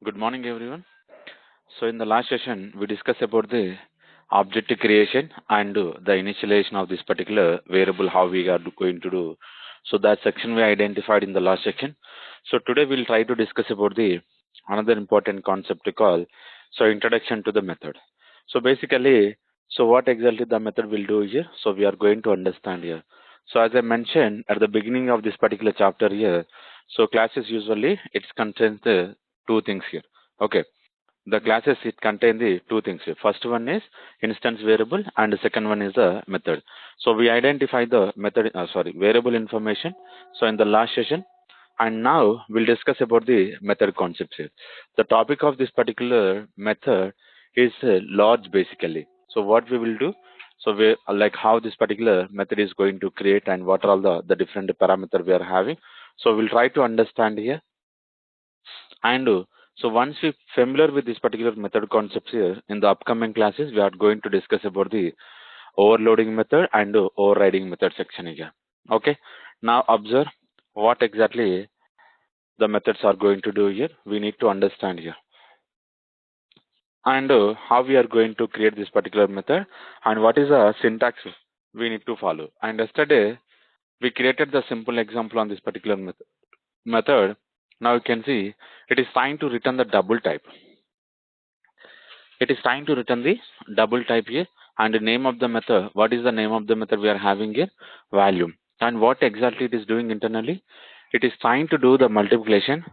Good morning, everyone. So in the last session, we discussed about the object creation and the initialization of this particular variable, how we are going to do. So that section we identified in the last section. So today we'll try to discuss about the another important concept to call, so introduction to the method. So basically, so what exactly the method will do here? So we are going to understand here. So as I mentioned at the beginning of this particular chapter here, so classes usually it contains the two things here. Okay, the classes it contain the two things here. First one is instance variable and the second one is the method. So we identify the method, variable information. So in the last session, and now we'll discuss about the method concepts here. The topic of this particular method is large basically. So what we will do, so we like how this particular method is going to create and what are all the different parameter we are having. So we'll try to understand here. And so once we familiar with this particular method concepts here, in the upcoming classes, we are going to discuss about the overloading method and overriding method section here. Okay. Now observe what exactly the methods are going to do here. We need to understand here. And how we are going to create this particular method and what is the syntax we need to follow. And yesterday, we created the simple example on this particular method. Now you can see it is trying to return the double type. It is trying to return the double type here and the name of the method. What is the name of the method we are having here? Value. And what exactly it is doing internally? It is trying to do the multiplication.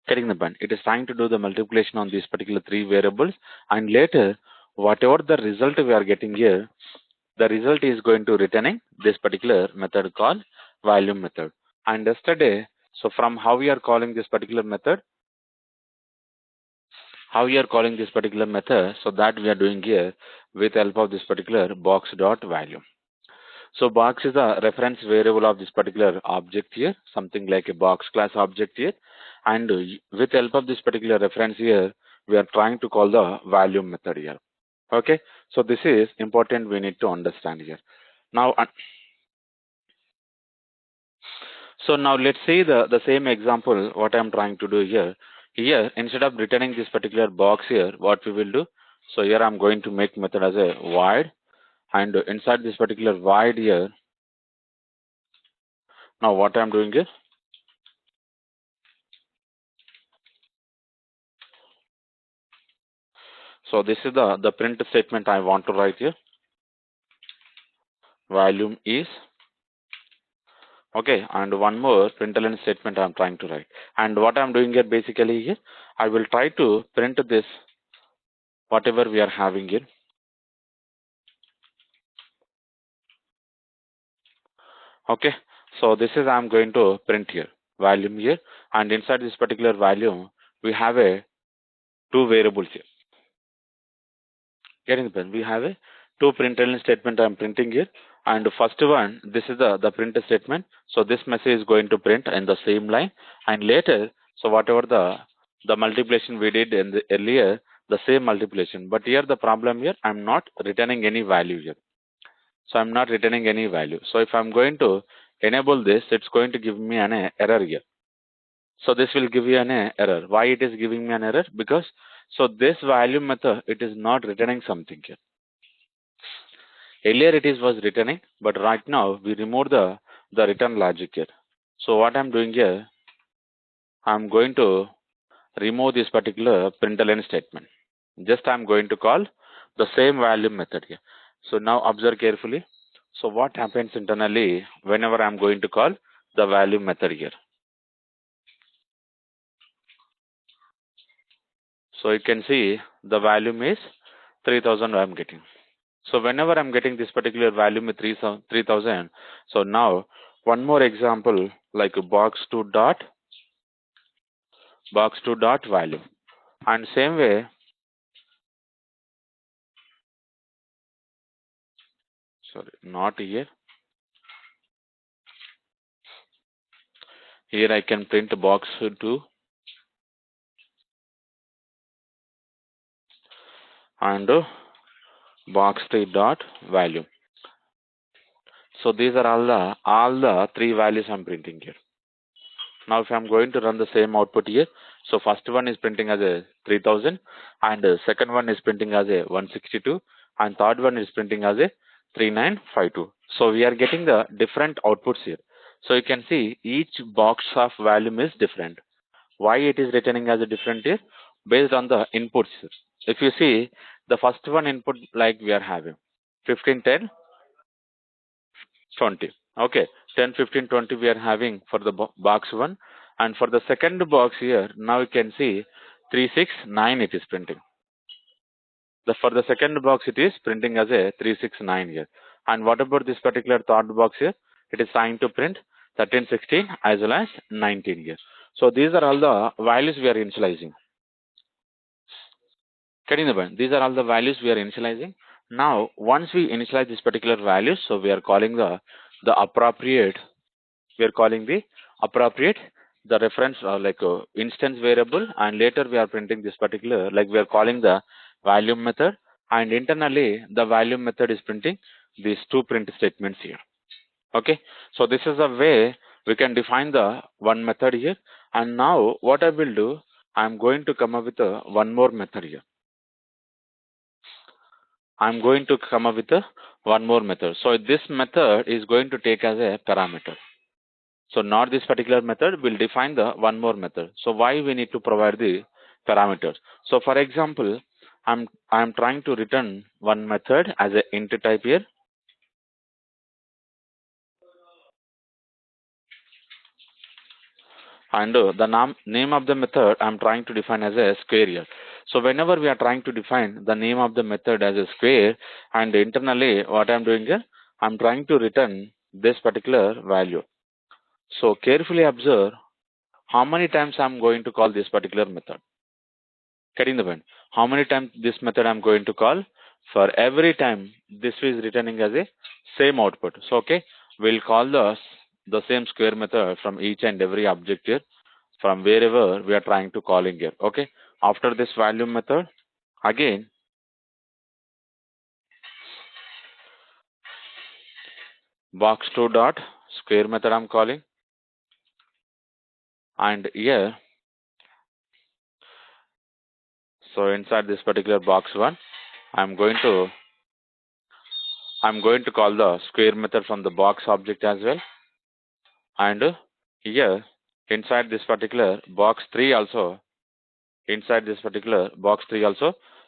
Getting the point. It is trying to do the multiplication on these particular three variables, and later, whatever the result we are getting here, the result is going to returning this particular method called value method. And yesterday, so from how we are calling this particular method, how we are calling this particular method, so that we are doing here with help of this particular box dot value. So box is a reference variable of this particular object here, something like a box class object here, and with help of this particular reference here, we are trying to call the value method here. Okay, so this is important, we need to understand here. Now so now let's see the same example what I'm trying to do here. Here, instead of returning this particular box here, what we will do, so here I'm going to make method as a void, and inside this particular void here, now what I'm doing is, so this is the print statement I want to write here. Volume is, okay, and one more println statement I'm trying to write. And what I'm doing here basically here, I will try to print this whatever we are having here. Okay, so this is I'm going to print here volume here, and inside this particular volume we have a two variables here. Getting the pen? We have a two println statement I'm printing here, and the first one, this is the print statement. So this message is going to print in the same line, and later, so whatever the multiplication we did in the earlier, the same multiplication. But here the problem here, I'm not returning any value here. So I'm not returning any value. So if I'm going to enable this, it's going to give me an error here. So this will give you an error. Why it is giving me an error? Because so this value method, it is not returning something here. Earlier it is was returning, but right now we remove the return logic here. So what I'm doing here, I'm going to remove this particular println statement. Just I'm going to call the same value method here. So now observe carefully. So what happens internally whenever I'm going to call the value method here? So you can see the value is 3000 I'm getting. So whenever I'm getting this particular value with 3000, so now one more example like box2 dot value, and same way, sorry, not here. Here I can print box2 and box3 dot value. So these are all the three values I'm printing here. Now if I'm going to run the same output here, so first one is printing as a 3000, and second one is printing as a 162, and third one is printing as a 3952. So we are getting the different outputs here. So you can see each box of volume is different. Why it is returning as a different here? Based on the inputs here. If you see the first one input, like we are having 15, 10, 20. Okay, 10, 15, 20 we are having for the box 1, and for the second box here, now you can see 3, 6, 9 it is printing. For the second box it is printing as a 3, 6, 9 here. And what about this particular third box here? It is trying to print 13, 16 as well as 19 here. So these are all the values we are initializing. Getting the point? These are all the values we are initializing. Now, once we initialize this particular value, so we are calling the appropriate we are calling the reference like instance variable, and later we are printing this particular, like we are calling the volume method, and internally the volume method is printing these two print statements here. Okay, so this is a way we can define the one method here. And now what I will do, I'm going to come up with one more method here. I'm going to come up with one more method. So this method is going to take as a parameter. So not this particular method, will define the one more method. So why we need to provide the parameters? So for example, I'm trying to return one method as a int type here, and the name of the method I'm trying to define as a square here. So whenever we are trying to define the name of the method as a square, and internally what I'm doing here, I'm trying to return this particular value. So carefully observe how many times I'm going to call this particular method. Getting the point? How many times this method I'm going to call? For every time this is returning as a same output. So okay, we'll call the same square method from each and every object here, from wherever we are trying to calling here. Okay. After this value method, again box2 dot square method I'm calling, and here, so inside this particular box one, I'm going to call the square method from the box object as well. And here inside this particular box 3 also,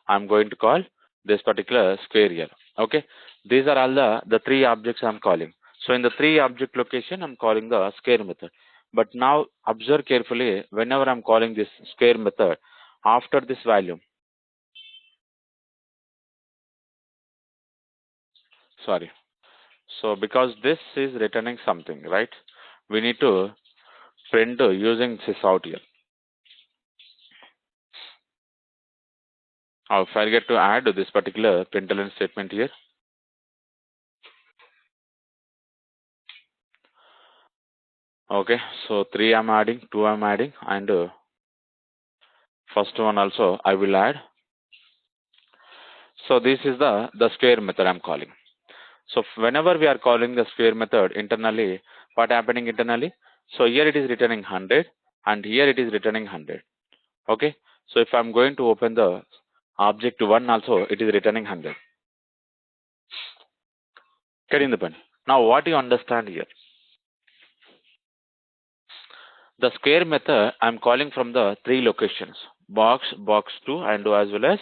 I'm going to call this particular square here. Okay, these are all the three objects I'm calling. So in the three object location, I'm calling the square method. But now observe carefully, whenever I'm calling this square method, after this value, sorry, so because this is returning something, right, we need to print using this out here. I'll forget to add this particular println statement here. Okay, so 3 I'm adding, 2 I'm adding, and first one also I will add. So this is the square method I'm calling. So whenever we are calling the square method internally, what happening internally? So here it is returning 100, and here it is returning 100. Okay, so if I'm going to open the object 1 also, it is returning 100. Getting the point? Now what you understand here? The square method I'm calling from the three locations, box, box 2, and as well as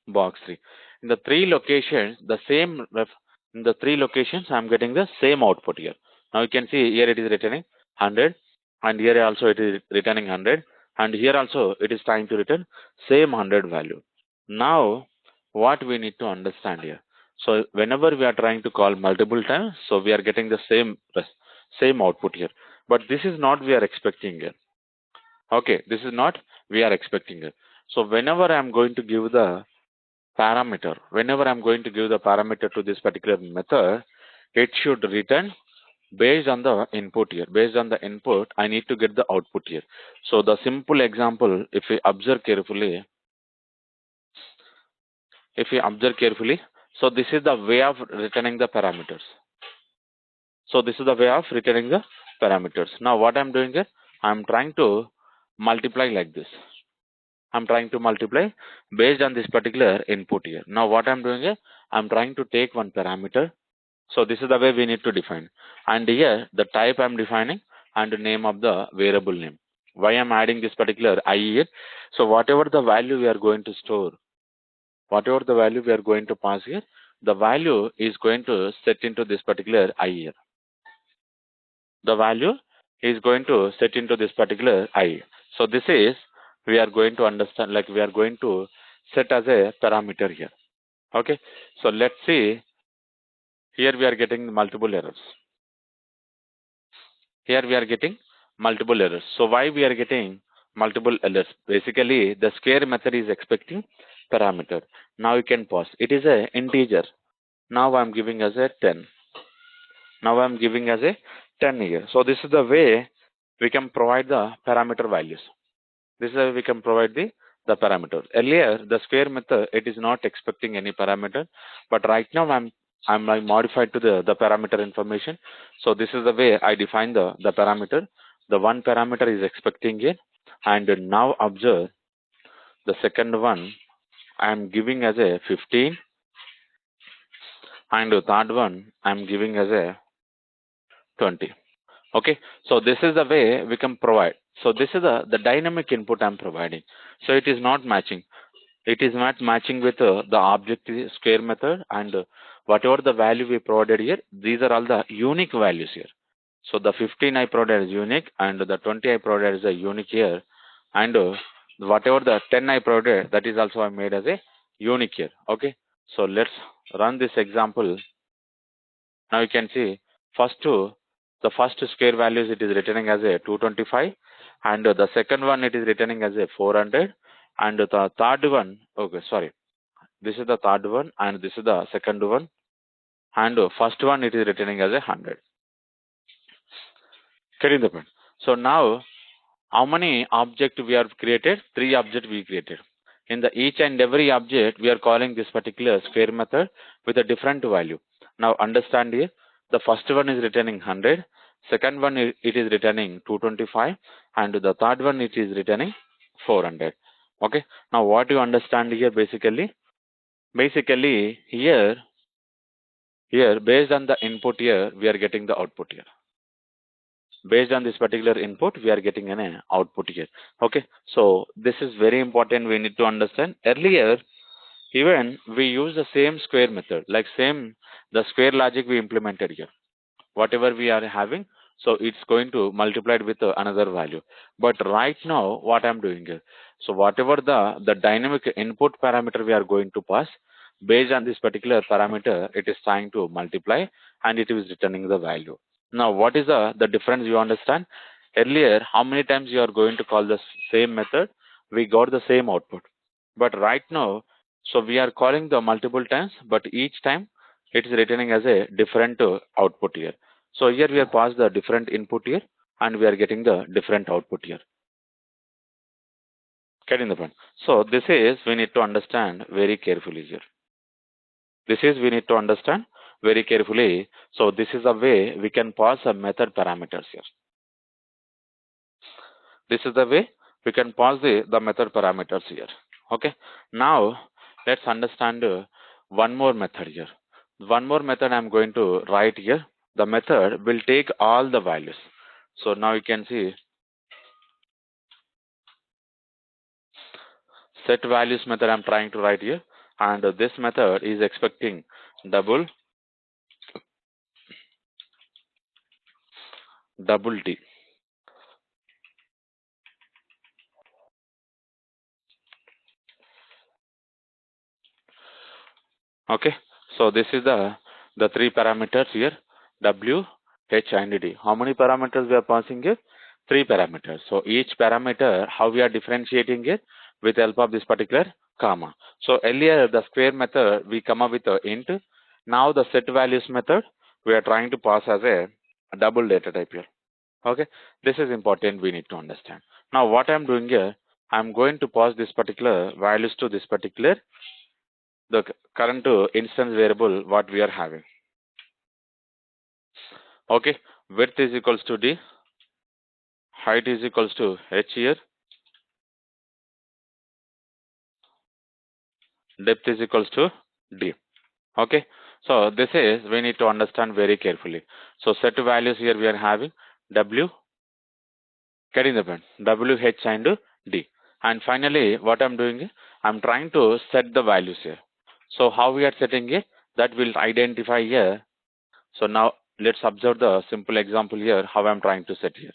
box 3. In the three locations, in the three locations, I'm getting the same output here. Now you can see here it is returning 100, and here also it is returning 100, and here also it is trying to return same 100 value. Now what we need to understand here? So whenever we are trying to call multiple times, so we are getting the same output here. But this is not we are expecting here. Okay, this is not we are expecting it. So whenever I'm going to give the parameter, to this particular method, it should return based on the input here. Based on the input, I need to get the output here. So the simple example, if we observe carefully, so this is the way of returning the parameters. So this is the way of returning the parameters. Now what I'm doing here, I'm trying to multiply like this. I'm trying to multiply based on this particular input here. Now what I'm doing here, I'm trying to take one parameter. So this is the way we need to define. And here the type I'm defining and the name of the variable name. Why I'm adding this particular I here? So whatever the value we are going to store, whatever the value we are going to pass here, the value is going to set into this particular I here. The value is going to set into this particular I. So this is, we are going to understand, like we are going to set as a parameter here. Okay. So let's see, here we are getting multiple errors. Here we are getting multiple errors. So why we are getting multiple errors? Basically, the square method is expecting parameter. Now you can pause. It is a integer. Now I'm giving as a 10. Now I'm giving as a 10 here. So this is the way we can provide the parameter values. This is how we can provide the parameter. Earlier, the square method, it is not expecting any parameter, but right now I'm like modified to the parameter information. So this is the way I define the parameter. The one parameter is expecting it, and now observe the second one I'm giving as a 15, and the third one I'm giving as a 20. Okay, so this is the way we can provide. So this is the dynamic input I'm providing. So it is not matching. It is not matching with the object square method, and whatever the value we provided here, these are all the unique values here. So the 15 I provided is unique, and the 20 I provided is a unique here, and whatever the 10 I provided, that is also I made as a unique here. Okay, so let's run this example. Now you can see first the first square values it is returning as a 225, and the second one it is returning as a 400, and the third one, okay, sorry, this is the third one and this is the second one, and first one it is returning as a 100. Getting the point? So now how many object we have created? 3 object we created. In the each and every object we are calling this particular square method with a different value. Now understand here, the first one is returning 100, second one it is returning 225, and the third one it is returning 400. Okay, now what you understand here, basically here based on the input here we are getting the output here. Based on this particular input we are getting an output here. Okay, so this is very important, we need to understand. Earlier even we use the same square method, like same the square logic we implemented here. Whatever we are having, so it's going to multiply it with another value. But right now what I'm doing here, so whatever the dynamic input parameter we are going to pass, based on this particular parameter it is trying to multiply and it is returning the value. Now what is the difference, you understand? Earlier how many times you are going to call the same method, we got the same output. But right now, so we are calling the multiple times, but each time it is returning as a different output here. So here we have passed the different input here and we are getting the different output here. Getting the point? So this is we need to understand very carefully here. This is we need to understand very carefully. So this is a way we can pass a method parameters here. This is the way we can pass the method parameters here. Okay. Now let's understand one more method here. One more method I'm going to write here. The method will take all the values. So now you can see set values method I'm trying to write here, and this method is expecting double T. Okay, so this is the 3 parameters here, W, H and D. How many parameters we are passing here? 3 parameters. So each parameter, how we are differentiating it with the help of this particular comma. So earlier the square method we come up with a int. Now the set values method we are trying to pass as a double data type here. Okay, this is important, we need to understand. Now what I'm doing here, I'm going to pass this particular values to this particular the current instance variable what we are having. Okay, width is equals to D, height is equals to H here, depth is equals to D. Okay, so this is we need to understand very carefully. So set values here we are having W, getting the point, W, H and D. And finally what I'm doing is I'm trying to set the values here. So how we are setting it, that will identify here. So now let's observe the simple example here how I'm trying to set here.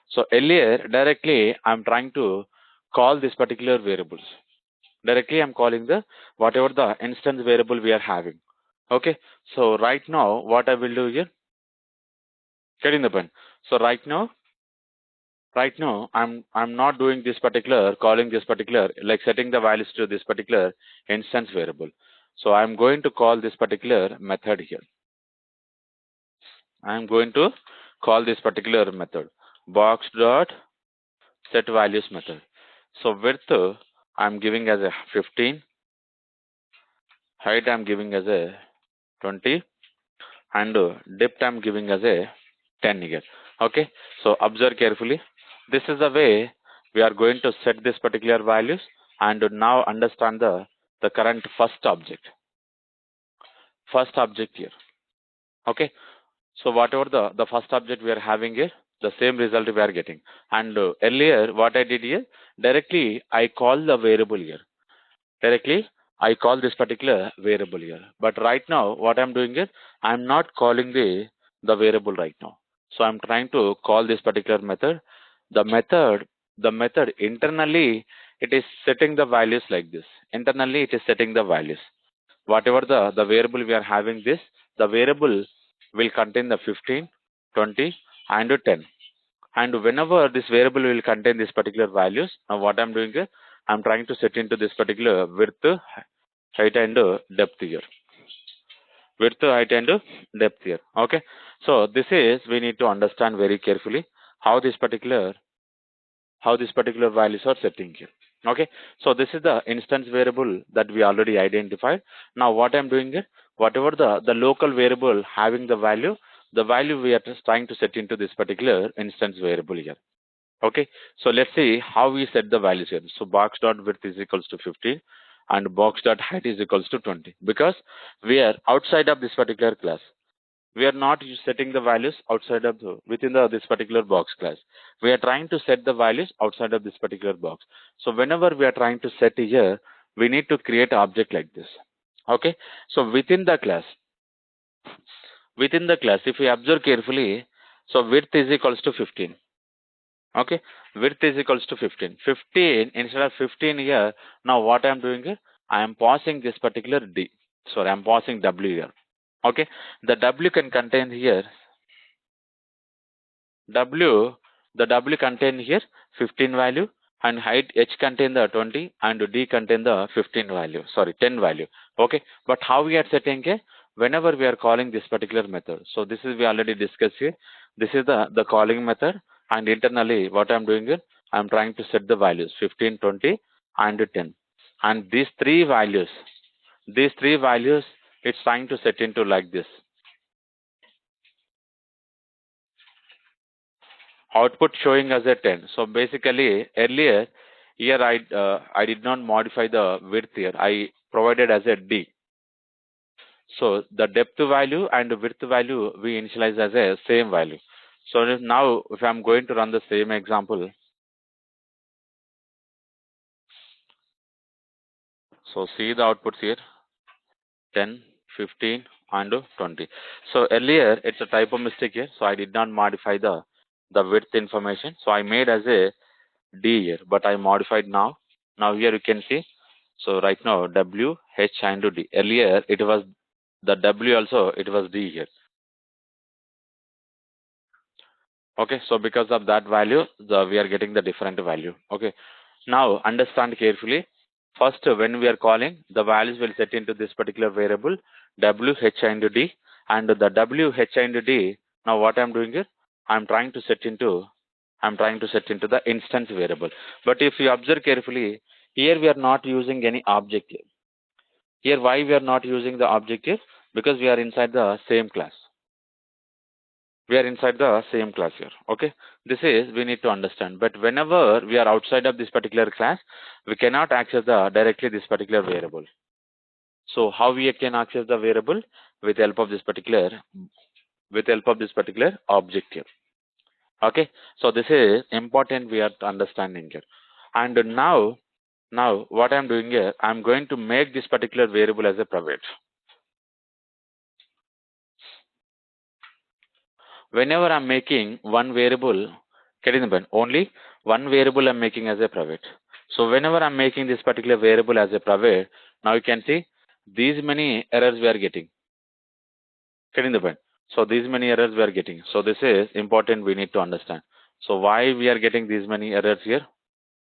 So earlier directly I'm trying to call this particular variables. Directly I'm calling the whatever the instance variable we are having. Okay, so right now what I will do here, getting the point. So right now I'm not doing this particular calling this particular like setting the values to this particular instance variable. So I'm going to call this particular method here. I'm going to call this particular method box dot set values method. So width I'm giving as a 15, height I'm giving as a 20, and depth I'm giving as a 10 here. Okay, so observe carefully. This is the way we are going to set this particular values, and now understand the current first object here. Okay, so whatever the first object we are having here, the same result we are getting. And earlier what I did here, directly I call the variable here. Directly I call this particular variable here. But right now what I'm doing is I'm not calling the variable right now. So I'm trying to call this particular method. The method internally it is setting the values like this. Internally it is setting the values. Whatever the variable we are having this, the variable will contain the 15, 20 and 10. And whenever this variable will contain this particular values, now what I'm doing is I'm trying to set into this particular width, height and depth here. Width, height and depth here. Okay, so this is we need to understand very carefully how this particular values are setting here. Okay, so this is the instance variable that we already identified. Now what I'm doing is whatever the local variable having the value we are just trying to set into this particular instance variable here. Okay, so let's see how we set the values here. So box dot width is equals to 15 and box dot height is equals to 20, because we are outside of this particular class. We are not setting the values outside of within this particular box class. We are trying to set the values outside of this particular box. So whenever we are trying to set here, we need to create an object like this. Okay, so within the class, if we observe carefully, so width is equals to 15. Okay, width is equals to 15. 15 instead of 15 here. Now what I am doing here, I am passing this particular D. Sorry, I am passing W here. Okay, the W can contain here W, the W contain here 15 value, and height H contain the 20 and D contain the 15 value, sorry 10 value. Okay, but how we are setting it? Whenever we are calling this particular method. So this is we already discussed here. This is the calling method, and internally what I'm doing is I'm trying to set the values 15, 20 and 10. And these three values it's trying to set into like this. Output showing as a 10. So basically earlier here I did not modify the width here. I provided as a D. So the depth value and the width value we initialize as a same value. So now if I'm going to run the same example, so see the outputs here 10, 15 and 20. So earlier it's a typo mistake here. So I did not modify the width information. So I made as a D here, but I modified now. Now here you can see. So right now W, H and D. Earlier it was the W also it was D here. Okay, so because of that value, we are getting the different value. Okay, now understand carefully. First, when we are calling, the values will set into this particular variable W, H and D, and the W, H and D. Now what I'm doing is I'm trying to set into the instance variable. But if you observe carefully, here we are not using any object here. Here why we are not using the object here? Because we are inside the same class. we are inside the same class here. Okay, this is we need to understand. But whenever we are outside of this particular class, we cannot access the directly this particular variable. So how we can access the variable? With help of this particular object here. Okay, so this is important we are understanding here. And now what I'm doing here, I'm going to make this particular variable as a private. Whenever I'm making one variable, only one variable I'm making as a private. So whenever I'm making this particular variable as a private, now you can see these many errors we are getting. Getting the point? So these many errors we are getting. So this is important we need to understand. So why we are getting these many errors here?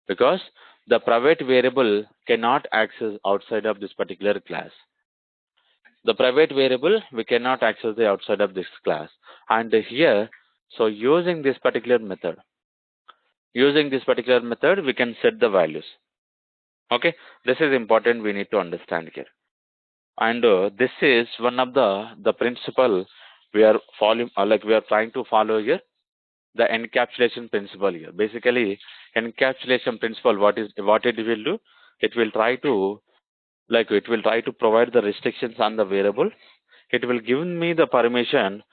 Because the private variable cannot access outside of this particular class. The private variable we cannot access the outside of this class. And here, so using this particular method, we can set the values. Okay, this is important we need to understand here. And this is one of the principle we are following, like we are trying to follow here, the encapsulation principle here. Basically, encapsulation principle, what it will do, it will try to provide the restrictions on the variable. It will give me the permission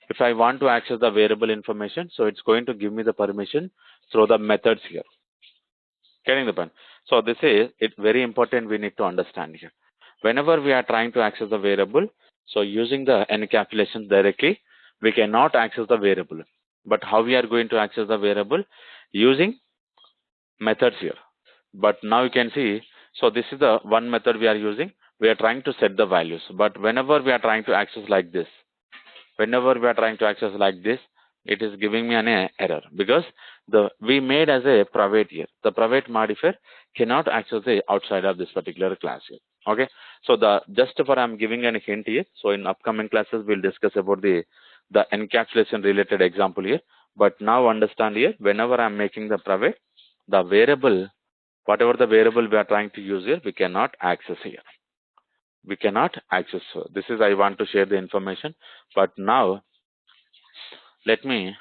if I want to access the variable information. So it's going to give me the permission through the methods here. Getting the point? So this is very important we need to understand here. Whenever we are trying to access the variable, so using the encapsulation directly, we cannot access the variable. But how we are going to access the variable? Using methods here. But now you can see, so this is the one method we are using. We are trying to set the values. But whenever we are trying to access like this, it is giving me an error because we made as a private here. The private modifier cannot access the outside of this particular class here. Okay, so just for I'm giving a hint here. So in upcoming classes we'll discuss about the encapsulation related example here. But now understand here, whenever I'm making the private, the variable, whatever the variable we are trying to use here, we cannot access here. We cannot access. So this is I want to share the information. But now let me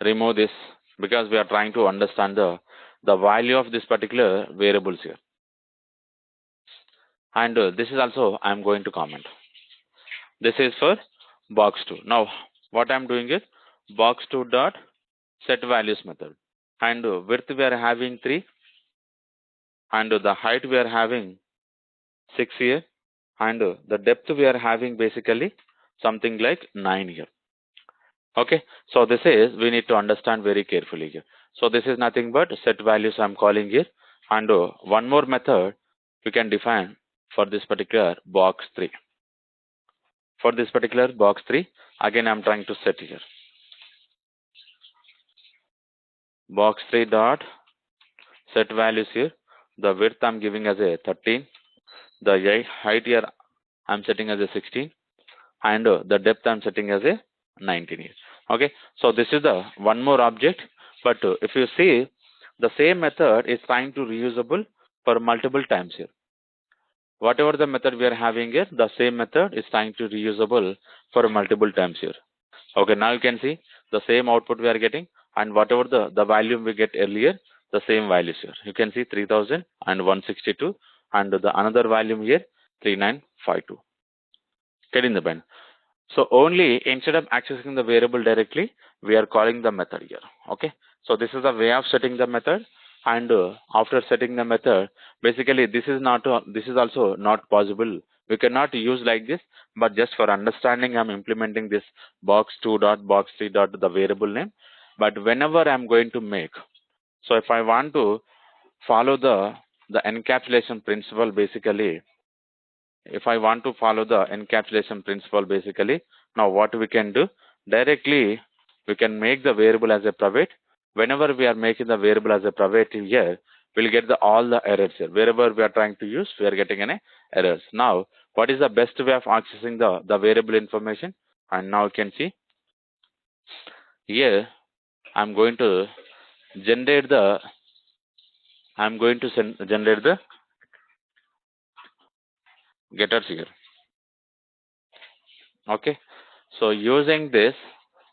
remove this because we are trying to understand the value of this particular variables here. And this is also I'm going to comment. This is for box 2. Now what I'm doing is box 2 dot set values method. And width we are having 3. And the height we are having 6 here. And the depth we are having basically something like 9 here. Okay, so this is we need to understand very carefully here. So this is nothing but set values I'm calling here. And one more method we can define for this particular box 3. For this particular box 3, again I'm trying to set here. Box 3 dot set values here. The width I'm giving as a 13. The height here I'm setting as a 16. And the depth I'm setting as a 19 here. Okay, so this is the one more object. But if you see, the same method is trying to reusable for multiple times here. Whatever the method we are having here, the same method is trying to reusable for multiple times here. Okay, now you can see the same output we are getting, and whatever the value we get earlier, the same values here. You can see 3000 and 162, and the another value here 3952. Getting the pen. So only instead of accessing the variable directly, we are calling the method here. Okay, so this is a way of setting the method. And after setting the method, basically this is also not possible. We cannot use like this, but just for understanding, I'm implementing this box 2 dot box 3 dot the variable name. But whenever I'm going to make, so if I want to follow the encapsulation principle, basically, if I want to follow the encapsulation principle, basically, now what we can do, directly we can make the variable as a private. Whenever we are making the variable as a private here, we'll get all the errors here. Wherever we are trying to use, we are getting an errors. Now, what is the best way of accessing the variable information? And now you can see here, I'm going to generate the getters here. Okay, so using this,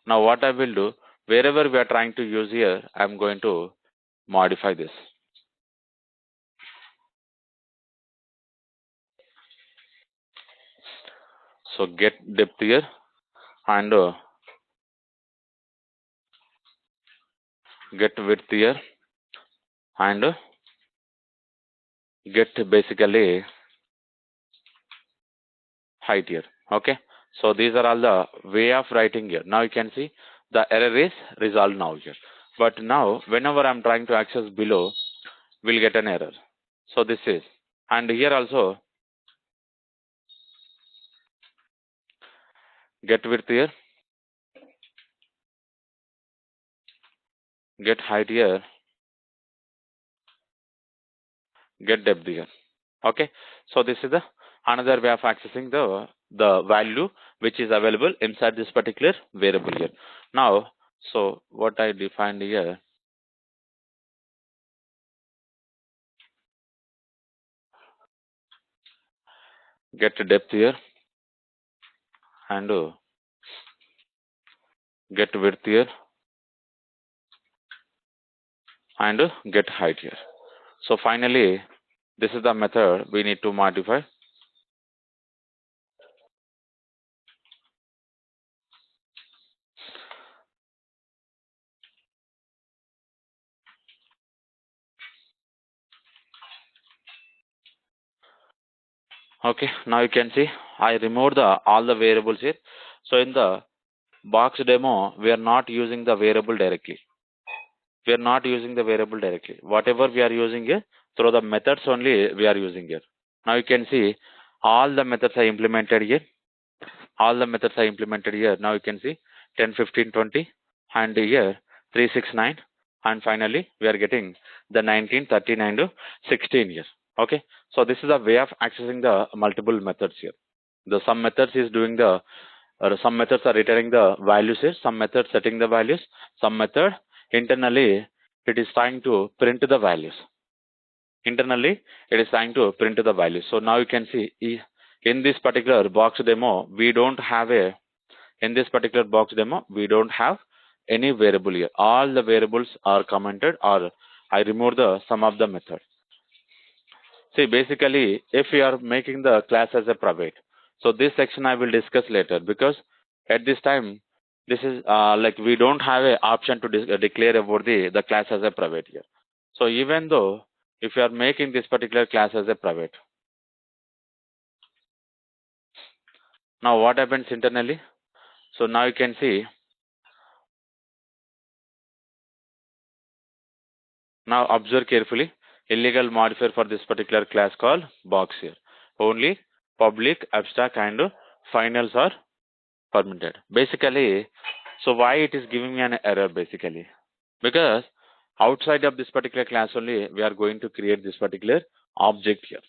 Now what I will do, wherever we are trying to use here, I'm going to modify this. So get depth here and get width here and get basically height here. Okay. So these are all the way of writing here. Now you can see the error is resolved now here. But now whenever I'm trying to access below, we'll get an error. So this is, and here also get width here, get height here, get depth here. Okay. So this is the another way of accessing the value which is available inside this particular variable here. Now, so what I defined here, get depth here and get width here and get height here. So finally, this is the method we need to modify. Okay, now you can see I removed all the variables here. So in the box demo, we are not using the variable directly. We are not using the variable directly. Whatever we are using here, through the methods only we are using here. Now you can see all the methods are implemented here. All the methods are implemented here. Now you can see 10, 15, 20 and here 3, 6, 9 and finally we are getting the 19, 13 and 16 here. Okay. So this is a way of accessing the multiple methods here. The some methods is doing the some methods are returning the values here, some methods setting the values, some method internally it is trying to print the values. Internally it is trying to print the values. So now you can see in this particular box demo we don't have a in this particular box demo we don't have any variable here. All the variables are commented or I removed the some of the method. See, basically, if we are making the class as a private, so this section I will discuss later because at this time, this is like we don't have a option to declare about the class as a private here. So even though if you are making this particular class as a private, now what happens internally? So now you can see, now observe carefully, illegal modifier for this particular class called box here. Only public, abstract and finals are permitted. Basically, so why it is giving me an error basically? Because outside of this particular class only, we are going to create this particular object here.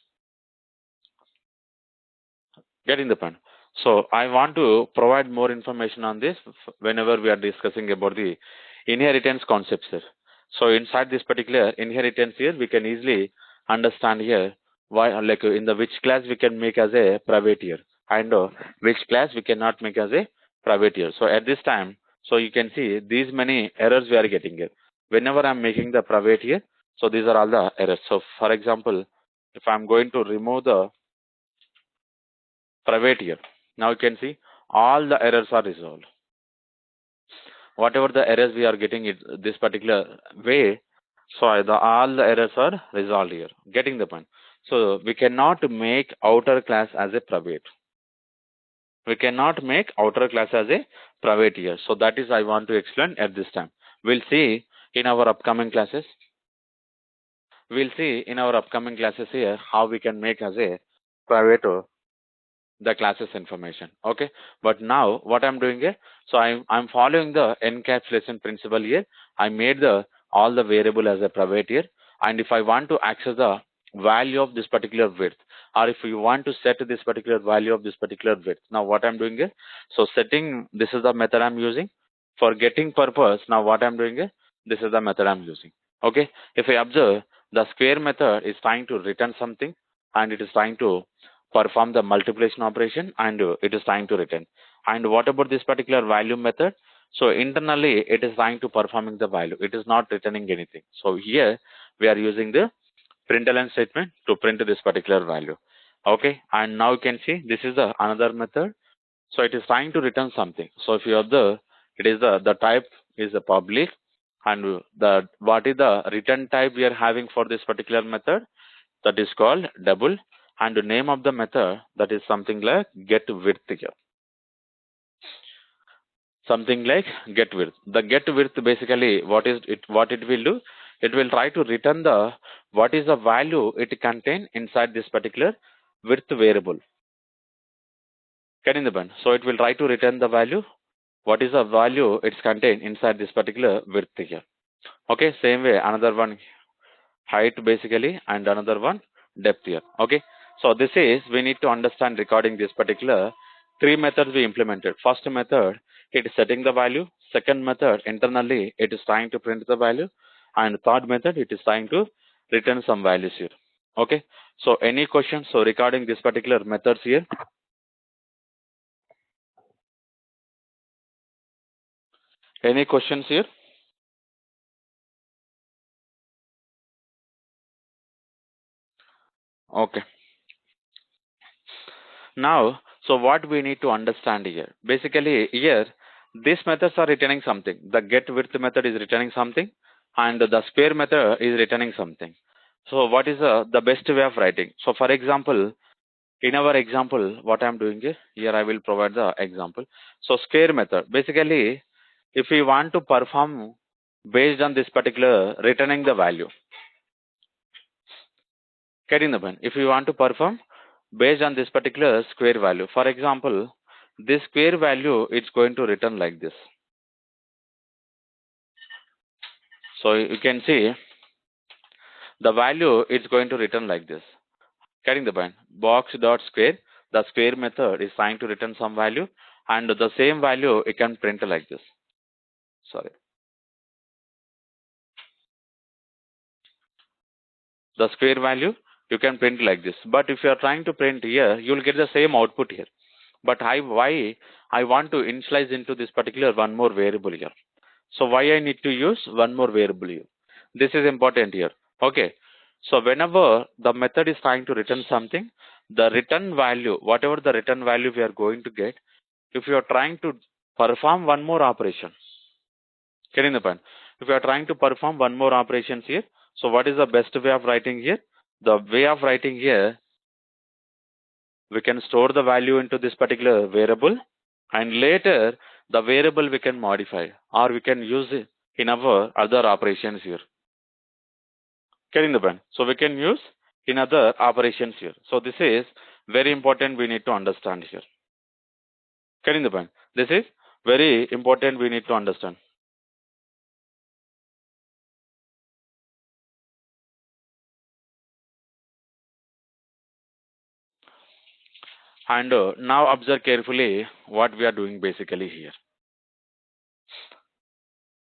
Getting the point? So I want to provide more information on this whenever we are discussing about the inheritance concepts here. So inside this particular inheritance here, we can easily understand here why, like in the which class we can make as a private here and which class we cannot make as a private here. So at this time, so you can see these many errors we are getting here. Whenever I'm making the private here, so these are all the errors. So for example, if I'm going to remove the private here, now you can see all the errors are resolved. Whatever the errors we are getting it this particular way, so all the errors are resolved here. Getting the point? So we cannot make outer class as a private. We cannot make outer class as a private here. So that is I want to explain at this time. We'll see in our upcoming classes. We'll see in our upcoming classes here how we can make as a private the classes information. Okay, but now what I'm doing here, so I'm following the encapsulation principle here. I made the all the variable as a private here, and if I want to access the value of this particular width, or if you want to set this particular value of this particular width, now what I'm doing here, so setting, this is the method I'm using for getting purpose. Now what I'm doing here, this is the method I'm using. Okay, if I observe, the square method is trying to return something and it is trying to perform the multiplication operation and it is trying to return. And what about this particular value method? So internally, it is trying to performing the value. It is not returning anything. So here we are using the println statement to print this particular value. Okay, and now you can see this is the another method. So it is trying to return something. So if you observe, it is the type is the public, and the what is the return type we are having for this particular method, that is called double, and the name of the method, that is something like get width here. Something like get width. The get width basically what it will do, it will try to return the what is the value it contain inside this particular width variable. Getting the band. So it will try to return the value, what is the value it's contained inside this particular width here. Okay, same way another one height basically, and another one depth here. Okay, so this is we need to understand regarding this particular three methods we implemented. First method, it is setting the value. Second method, internally it is trying to print the value, and third method, it is trying to return some values here. Okay, so any questions so regarding this particular methods here? Any questions here? Okay. Now, so what we need to understand here, basically here, these methods are returning something. The get width method is returning something, and the square method is returning something. So what is the best way of writing? So for example, in our example, what I'm doing here I will provide the example. So square method, basically, if we want to perform based on this particular returning the value, getting the point. If you want to perform based on this particular square value, for example, this square value is going to return like this. So you can see the value is going to return like this. Getting the point. Box dot square. The square method is trying to return some value, and the same value it can print like this. Sorry. The square value you can print like this. But if you are trying to print here, you will get the same output here. But why I want to initialize into this particular one more variable here. So why I need to use one more variable here? This is important here. Okay. So whenever the method is trying to return something, the return value, whatever the return value we are going to get, if you are trying to perform one more operation, getting the point? If you are trying to perform one more operations here, so what is the best way of writing here? The way of writing here, we can store the value into this particular variable, and later the variable we can modify, or we can use it in our other operations here. Getting the point? So we can use in other operations here. So this is very important we need to understand here. Getting the point? This is very important we need to understand. And now observe carefully what we are doing basically here.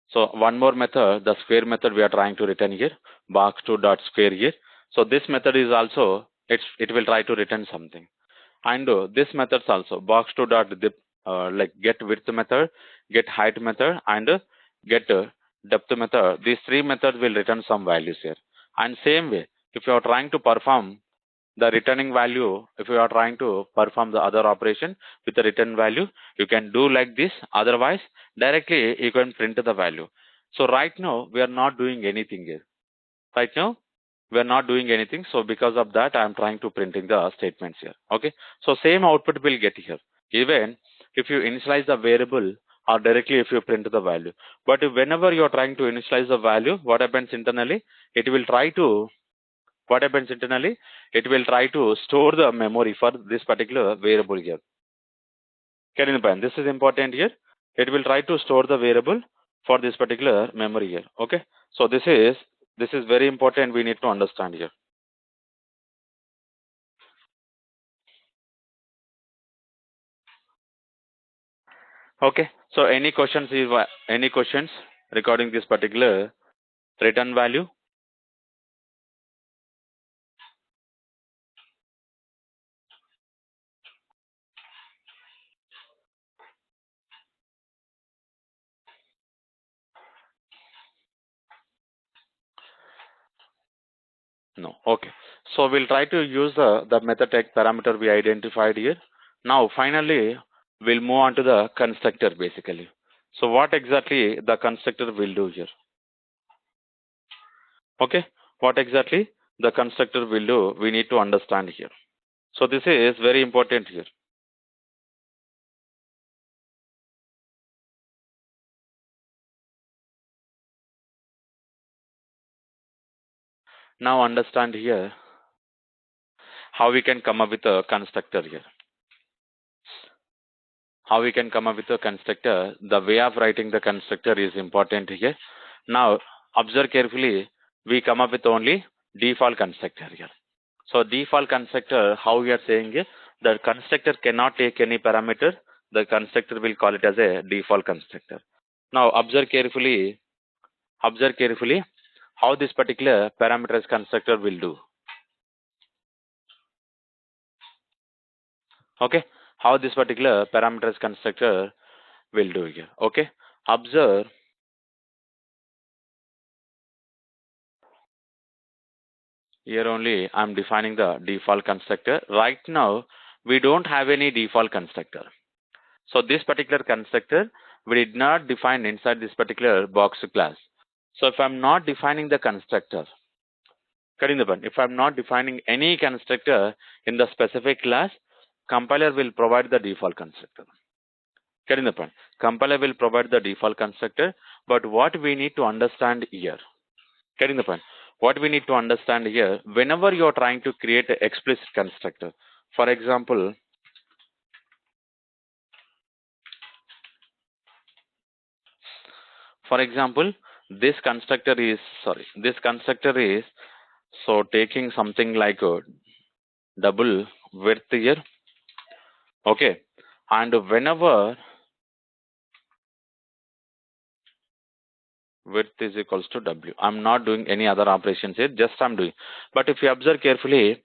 So one more method, the square method we are trying to return here, box2 dot square here. So this method is also, it will try to return something. And this methods also, box2 dot like get width method, get height method, and get depth method. These three methods will return some values here. And same way, if you are trying to perform the returning value, if you are trying to perform the other operation with the return value, you can do like this. Otherwise, directly you can print the value. So right now we are not doing anything here. Right now we are not doing anything. So because of that, I am trying to printing the statements here. Okay. So same output will get here. Even if you initialize the variable, or directly if you print the value. But whenever you are trying to initialize the value, what happens internally? It will try to what happens internally? It will try to store the memory for this particular variable here. Can you understand? This is important here. It will try to store the variable for this particular memory here. Okay. So this is very important. We need to understand here. Okay. So any questions? Any questions regarding this particular return value? No. Okay. So we'll try to use the method type parameter we identified here. Now finally we'll move on to the constructor basically. So what exactly the constructor will do here? Okay. What exactly the constructor will do, we need to understand here. So this is very important here. Now understand here how we can come up with a constructor here. How we can come up with a constructor, the way of writing the constructor is important here. Now observe carefully, we come up with only default constructor here. So default constructor, how we are saying is, the constructor cannot take any parameter, the constructor will call it as a default constructor. Now observe carefully how this particular parameterized constructor will do. Okay, how this particular parameterized constructor will do here. Okay, observe here only I'm defining the default constructor. Right now we don't have any default constructor. So this particular constructor we did not define inside this particular box class. So if I'm not defining the constructor, if I'm not defining any constructor in the specific class, compiler will provide the default constructor. Getting the point? Compiler will provide the default constructor, but what we need to understand here, getting the point? What we need to understand here, whenever you're trying to create an explicit constructor, for example, this constructor is so taking something like a double width here, okay, and whenever width is equals to w, I'm not doing any other operations here, just I'm doing. But if you observe carefully,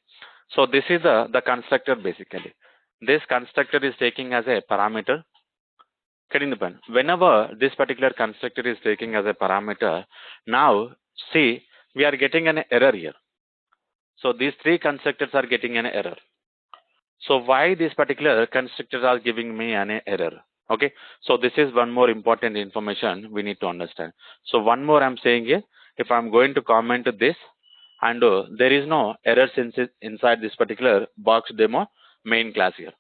so this is the constructor basically. This constructor is taking as a parameter. Getting the point? Whenever this particular constructor is taking as a parameter, now see we are getting an error here. So these three constructors are getting an error. So why these particular constructors are giving me an error? Okay, so this is one more important information we need to understand. So one more I'm saying here, if I'm going to comment this and there is no errors inside this particular box demo main class here.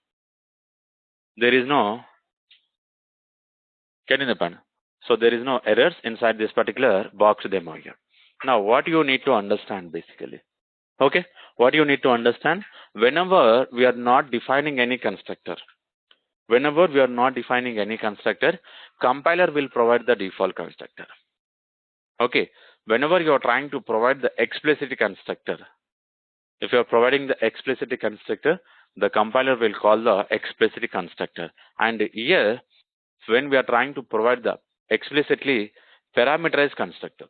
There is no, getting the pen. So there is no errors inside this particular box demo here. Now what you need to understand basically. Okay, what you need to understand, whenever we are not defining any constructor, compiler will provide the default constructor. Okay, whenever you are trying to provide the explicit constructor, if you are providing the explicit constructor, the compiler will call the explicit constructor. And here, when we are trying to provide the explicitly parameterized constructor,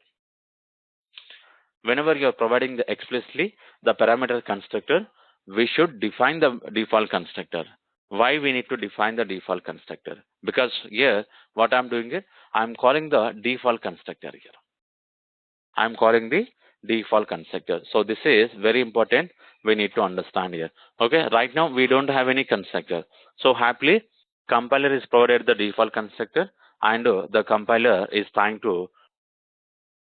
whenever you are providing the explicitly the parameter constructor, we should define the default constructor. Why we need to define the default constructor? Because here what I'm doing is I'm calling the default constructor here. I'm calling the default constructor. So this is very important. We need to understand here. Okay, right now we don't have any constructor. So happily compiler is provided the default constructor, and the compiler is trying to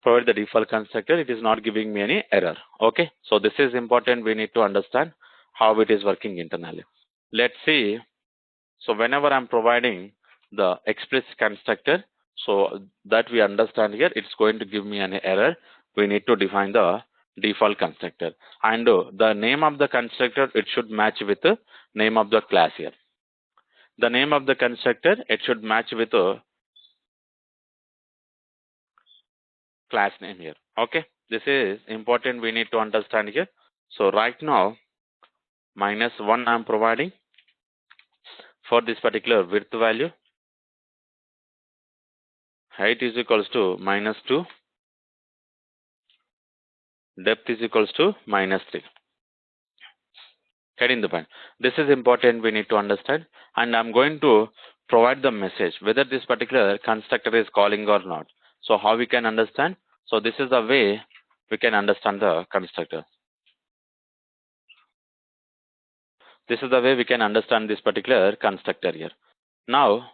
provide the default constructor. It is not giving me any error. Okay, so this is important. We need to understand how it is working internally. Let's see. So whenever I'm providing the explicit constructor, so that we understand here, it's going to give me an error. We need to define the default constructor, and the name of the constructor, it should match with the name of the class here. The name of the constructor, it should match with a class name here. Okay, this is important. We need to understand here. So right now -1 I'm providing for this particular width value. Height is equals to -2. Depth is equals to -3. Getting the point? This is important. We need to understand, and I'm going to provide the message whether this particular constructor is calling or not. So how we can understand? So this is the way we can understand the constructor. This is the way we can understand this particular constructor here. Now,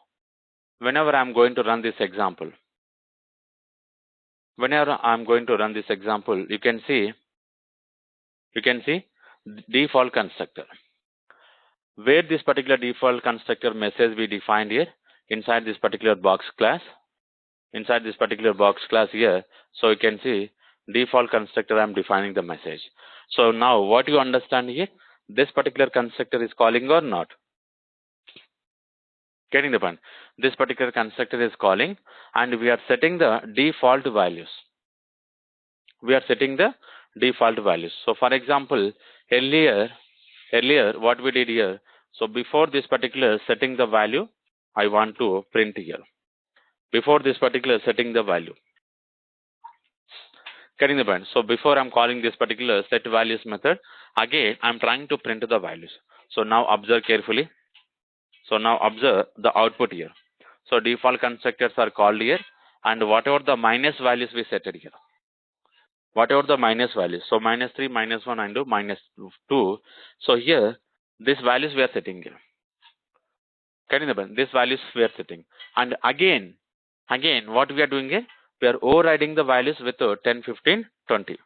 whenever I'm going to run this example, you can see default constructor. Where this particular default constructor message we defined here inside this particular box class. Inside this particular box class here, so you can see default constructor I'm defining the message. So now what you understand here, this particular constructor is calling or not? Getting the point? This particular constructor is calling and we are setting the default values. So for example, earlier what we did here, so before this particular setting the value, I want to print here. Before this particular setting the value. Getting the point? So before I'm calling this particular set values method, again I'm trying to print the values. So now observe carefully. So now observe the output here. So default constructors are called here, and whatever the minus values we set it here. Whatever the minus values. So -3, -1, and -2. So here, these values we are setting here. Getting the point? These values we are setting. And again, what we are doing here? We are overriding the values with 10, 15, 20.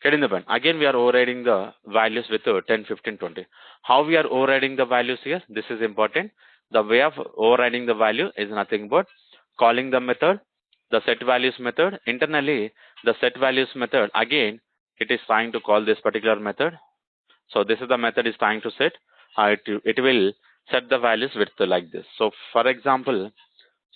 Getting the point? Again, we are overriding the values with 10, 15, 20. How we are overriding the values here? This is important. The way of overriding the value is nothing but calling the method, the set values method. Internally, the set values method, again, it is trying to call this particular method. So this is the method is trying to set. It will set the values with like this. So for example,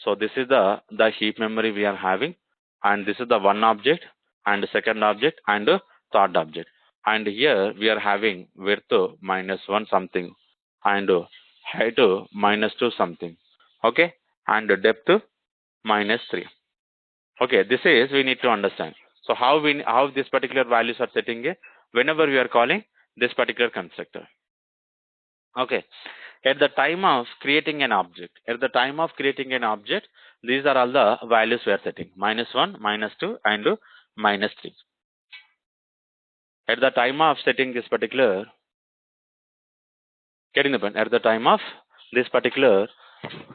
so this is the heap memory we are having, and this is the one object, and the second object, and the third object. And here we are having width -1 something, and height -2 something. Okay, and depth -3. Okay, this is we need to understand. So how this particular values are setting here whenever we are calling this particular constructor. Okay. At the time of creating an object, these are all the values we are setting: -1, -2, and -3. At the time of setting this particular, getting the point? At the time of this particular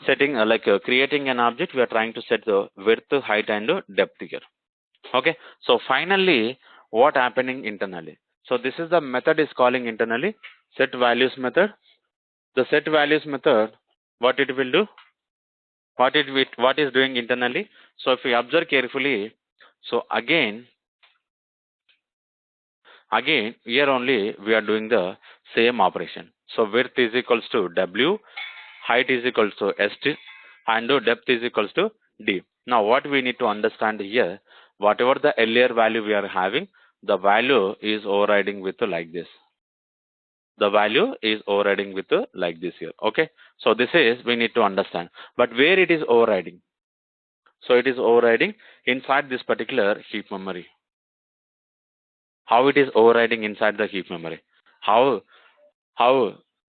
setting, creating an object, we are trying to set the width, height, and depth here. Okay. So finally, what happening internally? So this is the method is calling internally set values method. The set values method, what it will do? What is doing internally? So if we observe carefully, so again here only we are doing the same operation. So width is equals to W, height is equals to ST, and depth is equals to D. Now what we need to understand here, whatever the earlier value we are having, the value is overriding with like this. The value is overriding with like this here. Okay. So this is we need to understand. But where it is overriding? So it is overriding inside this particular heap memory. How it is overriding inside the heap memory? How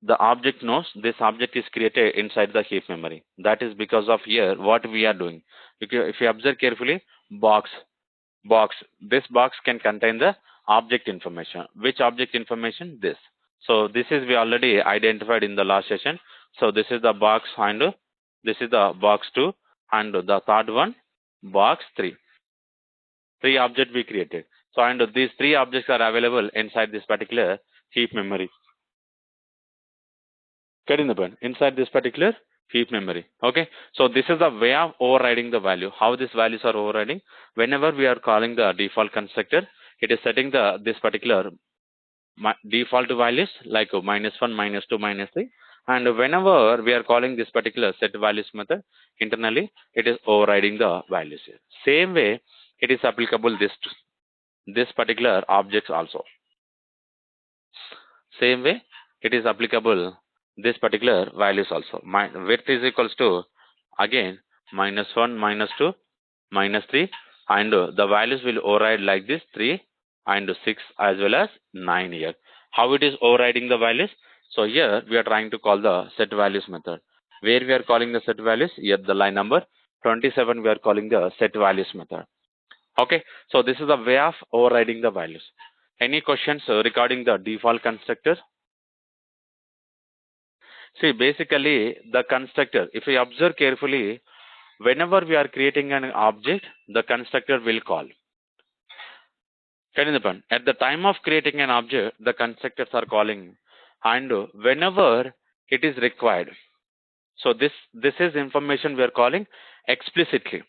the object knows this object is created inside the heap memory? That is because of here what we are doing. If you observe carefully, box. This box can contain the object information. Which object information? This. So this is we already identified in the last session. So this is the box, and this is the box 2, and the third one box 3. 3 objects we created. So and these 3 objects are available inside this particular heap memory. Getting the point? Inside this particular heap memory. Okay. So this is the way of overriding the value. How these values are overriding? Whenever we are calling the default constructor, it is setting this particular default values like -1, -2, -3, and whenever we are calling this particular set values method internally, it is overriding the values here. Same way it is applicable this particular objects also. Same way it is applicable this particular values also. Width is equals to again -1, -2, -3, and the values will override like this 3 and 6 as well as 9 here. How it is overriding the values? So here we are trying to call the set values method. Where we are calling the set values? Here the line number 27 we are calling the set values method. Okay, so this is the way of overriding the values. Any questions regarding the default constructor? See, basically the constructor, if we observe carefully, whenever we are creating an object, the constructor will call. At the time of creating an object, the constructors are calling, and whenever it is required. So this is information we are calling explicitly.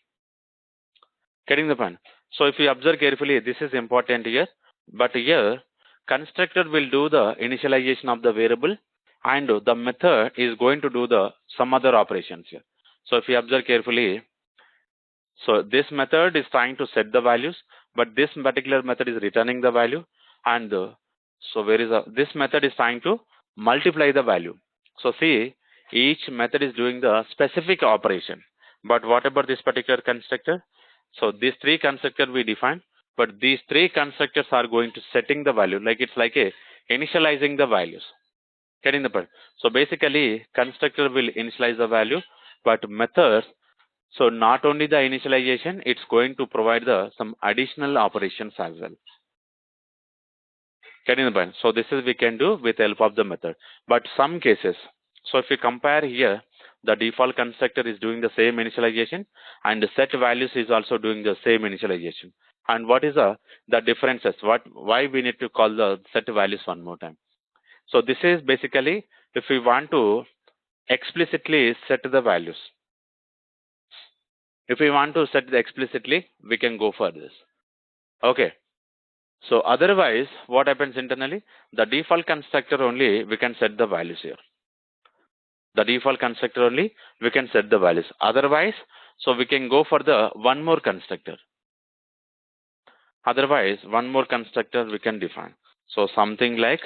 Getting the point? So if you observe carefully, this is important here. But here, constructor will do the initialization of the variable, and the method is going to do the some other operations here. So if you observe carefully, so this method is trying to set the values, but this particular method is returning the value, and so where is this method is trying to multiply the value. So see, each method is doing the specific operation. But what about this particular constructor? So these three constructors we define, but these three constructors are going to setting the value, like it's like a initializing the values. Getting the point? So basically, constructor will initialize the value, but methods, so not only the initialization, it's going to provide the some additional operations as well. Getting the point? So this is we can do with the help of the method. But some cases, so if we compare here, the default constructor is doing the same initialization, and the set values is also doing the same initialization. And what is the differences? Why we need to call the set values one more time? So this is basically if we want to explicitly set the values. If we want to set the explicitly, we can go for this. Okay. So otherwise, what happens internally? The default constructor only we can set the values here. The default constructor only we can set the values. Otherwise, so we can go for the one more constructor. Otherwise, one more constructor we can define. So something like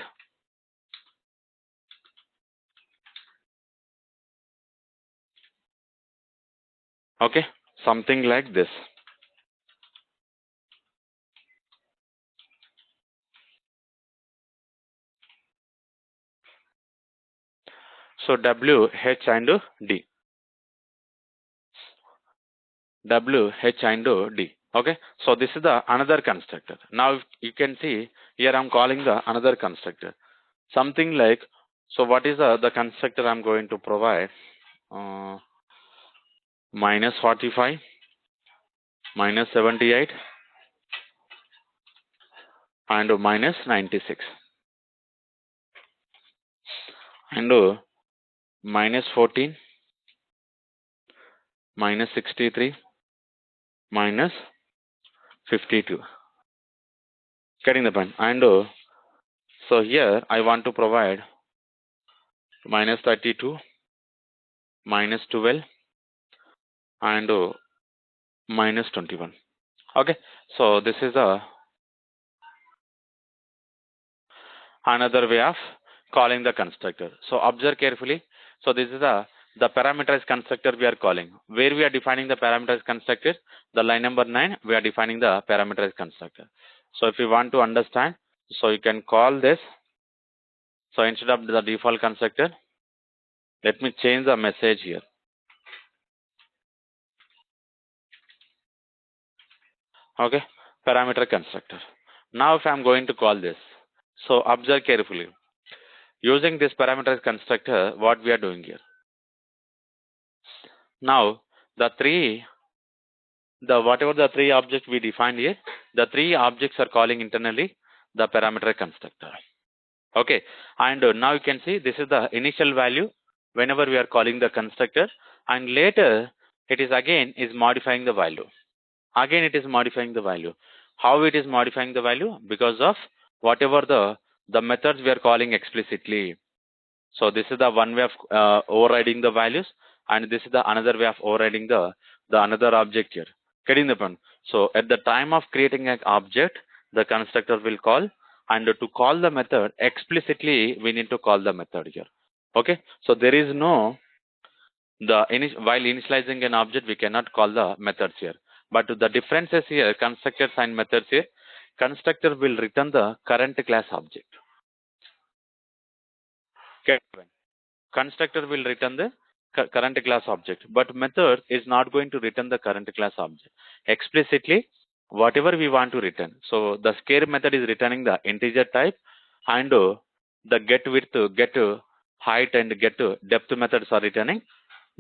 okay, something like this. So W, H and D. W, H and D. Okay, so this is the another constructor. Now you can see here I'm calling the another constructor. Something like, so what is the constructor I'm going to provide? Minus 45, minus 78, and minus 96. And minus 14, minus 63, minus 52. Getting the point? And so here I want to provide minus 32, minus 12, and minus 21. Okay, so this is another way of calling the constructor. So observe carefully. So this is the parameterized constructor we are calling. Where we are defining the parameterized constructor, the line number 9, we are defining the parameterized constructor. So if you want to understand, so you can call this. So instead of the default constructor, let me change the message here. Okay, parameter constructor. Now if I am going to call this, so observe carefully. Using this parameterized constructor, what we are doing here. Now whatever the three objects we defined here, the three objects are calling internally the parameter constructor. Okay, and now you can see this is the initial value whenever we are calling the constructor, and later it is again is modifying the value. Again it is modifying the value. How it is modifying the value? Because of whatever the methods we are calling explicitly. So this is the one way of overriding the values, and this is the another way of overriding the another object here. Getting the point? So at the time of creating an object, the constructor will call, and to call the method explicitly, we need to call the method here. Okay, so there is no while initializing an object, we cannot call the methods here. But the differences here, constructors and methods here, constructor will return the current class object. Okay. Constructor will return the current class object, but method is not going to return the current class object. Explicitly, whatever we want to return. So the scare method is returning the integer type, and the get width, get height, and get depth methods are returning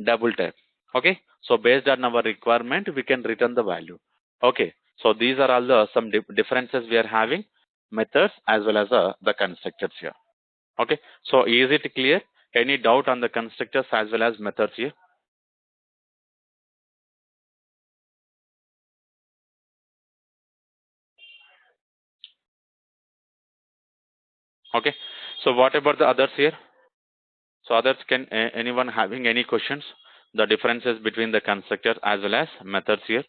double type. Okay, so based on our requirement, we can return the value. Okay, so these are all the some differences we are having, methods as well as the constructors here. Okay, so is it clear? Any doubt on the constructors as well as methods here? Okay, so what about the others here? So others, can anyone having any questions? The differences between the constructor as well as methods here.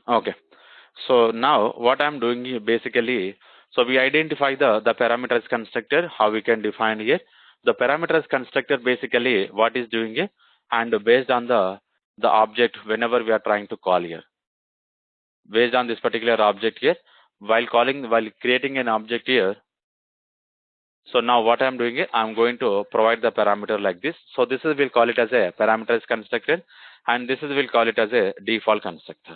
Okay, so now what I'm doing here basically, so we identify the parameters constructor, how we can define here. The parameters constructor basically what is doing here, and based on the object whenever we are trying to call here, based on this particular object here, while creating an object here. So now what I'm doing is I'm going to provide the parameter like this. So this is, we'll call it as a parameters constructor, and this is, we'll call it as a default constructor.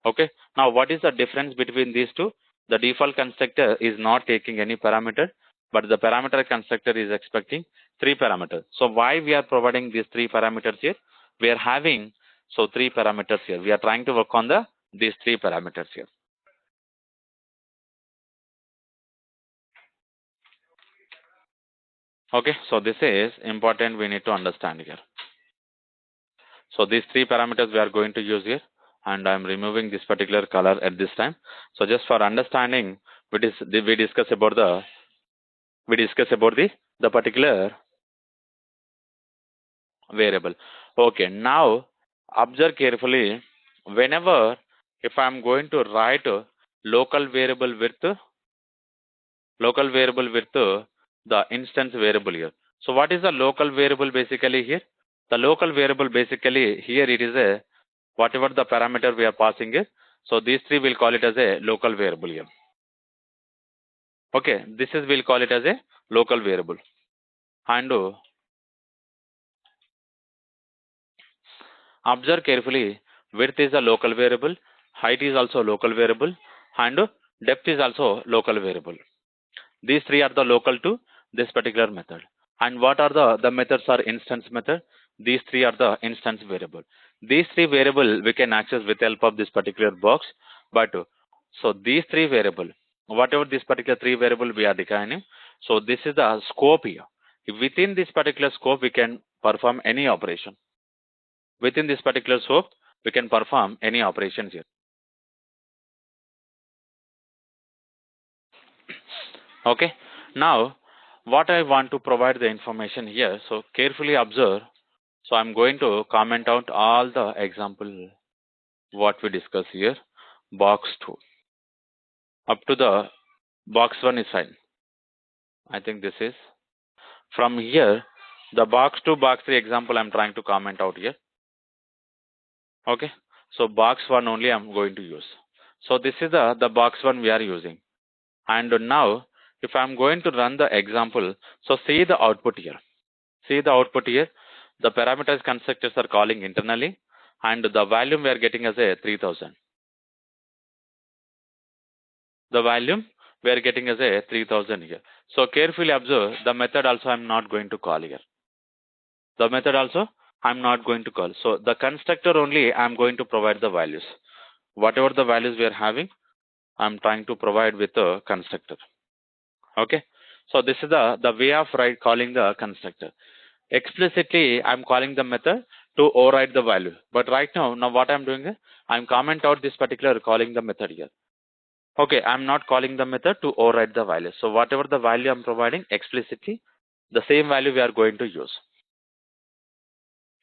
Okay. Now what is the difference between these two? The default constructor is not taking any parameter, but the parameter constructor is expecting three parameters. So why we are providing these three parameters here? We are having three parameters here. We are trying to work on these three parameters here. Okay. So this is important. We need to understand here. So these three parameters we are going to use here, and I'm removing this particular color at this time. So just for understanding, we discuss about the particular variable. Okay, now observe carefully. Whenever if I'm going to write a local variable with the instance variable here. So what is the local variable basically here? The local variable basically here, it is a whatever the parameter we are passing is. So these three will call it as a local variable here. Okay, this is, we'll call it as a local variable. And observe carefully, width is a local variable, height is also local variable, and depth is also local variable. These three are the local to this particular method. And what are the methods are instance method? These three are the instance variable. These three variable we can access with help of this particular box. But so these three variable, whatever this particular three variable we are defining, so this is the scope here. Within this particular scope, we can perform any operation. Within this particular scope, we can perform any operations here. Okay. Now, what I want to provide the information here, so carefully observe. So I'm going to comment out all the example what we discuss here. Box 2 up to the box 1 is fine. I think this is from here, the box 2, box 3 example I'm trying to comment out here. Okay. So box 1 only I'm going to use. So this is the box 1 we are using. And now if I'm going to run the example, so see the output here. See the output here. The parameters constructors are calling internally, and the value we are getting as a 3000. The value we are getting as a 3000 here. So carefully observe, the method also I'm not going to call here. The method also I'm not going to call. So the constructor only I'm going to provide the values. Whatever the values we are having, I'm trying to provide with the constructor. Okay. So this is the way of calling the constructor. Explicitly, I'm calling the method to override the value. But right now what I'm doing is, I'm comment out this particular calling the method here. Okay, I'm not calling the method to override the value. So whatever the value I'm providing explicitly, the same value we are going to use.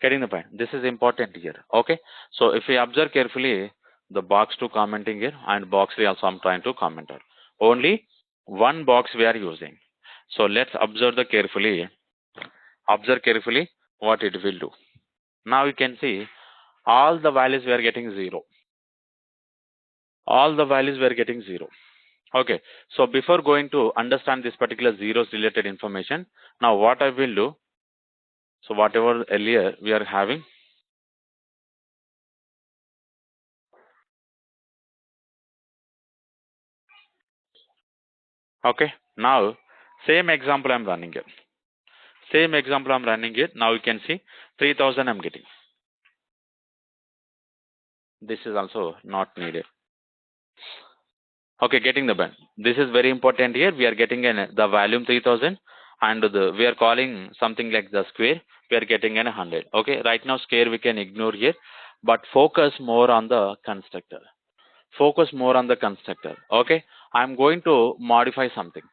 Getting the point? This is important here. Okay. So if we observe carefully, the box 2 commenting here, and box 3 also I'm trying to comment out. Only one box we are using. So let's observe carefully what it will do. Now you can see all the values we are getting 0. all the values we are getting 0. Okay, so before going to understand this particular zeros related information, now what I will do, so whatever earlier we are having, okay, now same example I'm running it. Same example I'm running it. Now you can see 3000 I'm getting. This is also not needed. Okay, getting the band. This is very important here. We are getting the volume 3000 and we are calling something like the square. We are getting an 100. Okay, right now square we can ignore here, but focus more on the constructor. Focus more on the constructor. Okay, I'm going to modify something.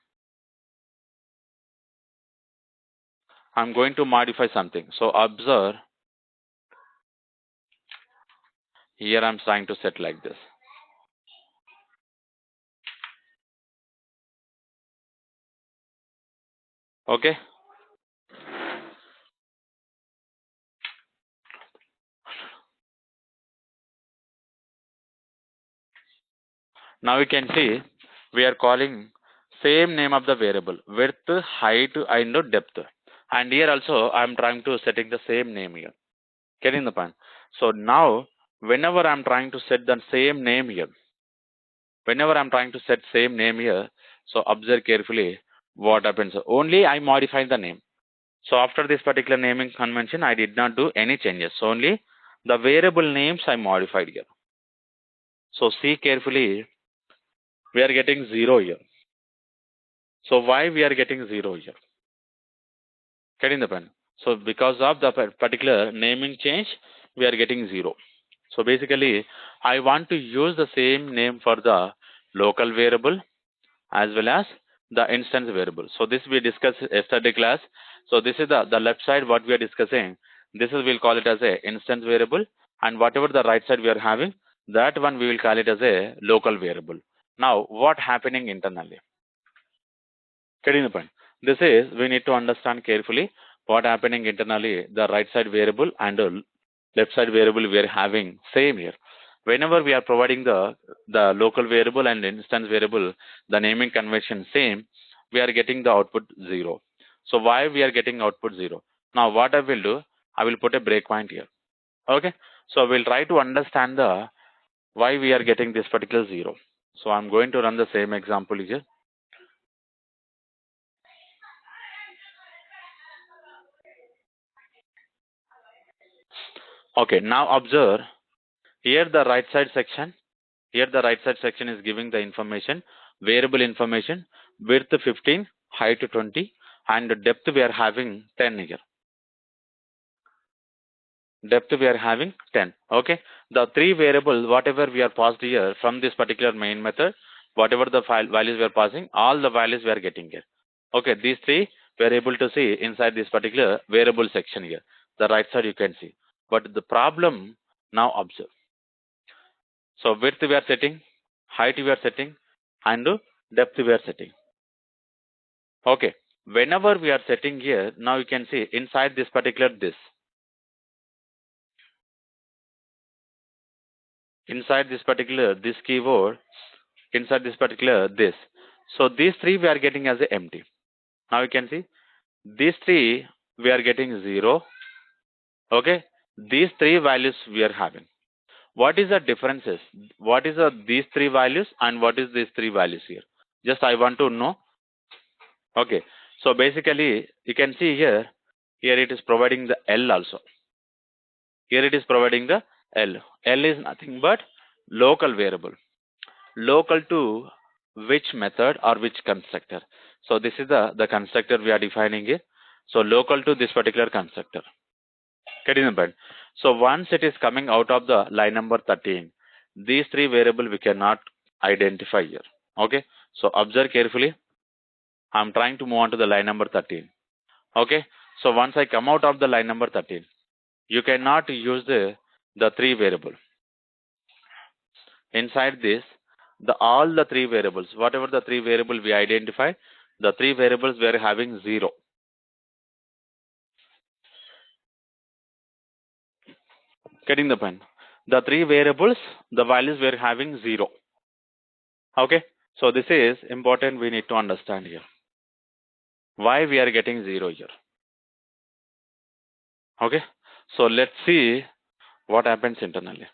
I'm going to modify something. So observe here. I'm trying to set like this. Okay. Now you can see we are calling same name of the variable width, height, and depth. And here also I am trying to setting the same name here. Getting the point? So now whenever I'm trying to set the same name here, whenever I'm trying to set same name here, so observe carefully what happens. Only I modify the name. So after this particular naming convention, I did not do any changes. So only the variable names I modified here. So see carefully, we are getting 0 here. So why we are getting 0 here? Getting the pen. So because of the particular naming change, we are getting 0. So basically, I want to use the same name for the local variable as well as the instance variable. So this we discussed yesterday class. So this is the left side what we are discussing. This is we'll call it as a instance variable, and whatever the right side we are having, that one we will call it as a local variable. Now what happening internally? Getting the point. This is we need to understand carefully what happening internally. The right side variable and the left side variable we are having same here. Whenever we are providing the local variable and instance variable, the naming convention same, we are getting the output 0. So why we are getting output 0? Now what I will do, I will put a breakpoint here. Okay. So we'll try to understand the why we are getting this particular 0. So I'm going to run the same example here. Okay, now observe here the right side section. Here the right side section is giving the information, variable information, width 15, height 20, and depth we are having 10 here. Depth we are having 10. Okay. The three variables, whatever we are passed here from this particular main method, whatever the values we are passing, all the values we are getting here. Okay. These three we are able to see inside this particular variable section here. The right side you can see. But the problem now observe. So width we are setting, height we are setting, and depth we are setting. Okay. Whenever we are setting here, now you can see inside this particular inside this particular this keyword, inside this particular this. So these three we are getting as a empty. Now you can see these three we are getting 0. Okay. These three values we are having. What is the differences? What is these three values and what is these three values here? Just I want to know. Okay. So basically you can see here, here it is providing the L also. Here it is providing the L. L is nothing but local variable. Local to which method or which constructor. So this is the constructor we are defining here. So local to this particular constructor. Getting the point. So once it is coming out of the line number 13, these three variable we cannot identify here. Okay. So observe carefully. I'm trying to move on to the line number 13. Okay. So once I come out of the line number 13, you cannot use the three variable. Inside this, all the three variables, whatever the three variable we identify, the three variables we are having 0. Getting the point. The three variables, the values we are having 0. Okay, so this is important, we need to understand here. Why we are getting 0 here? Okay, so let's see what happens internally.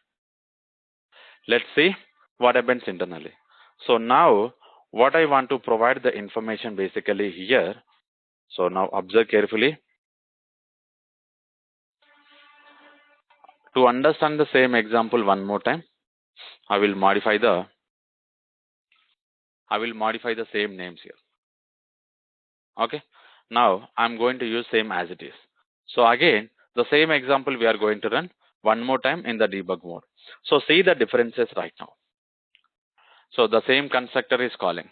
Let's see what happens internally. So now what I want to provide the information basically here. So now observe carefully. To understand the same example one more time, I will modify the same names here. Okay, now I'm going to use same as it is. So again, the same example we are going to run one more time in the debug mode. So see the differences right now. So the same constructor is calling.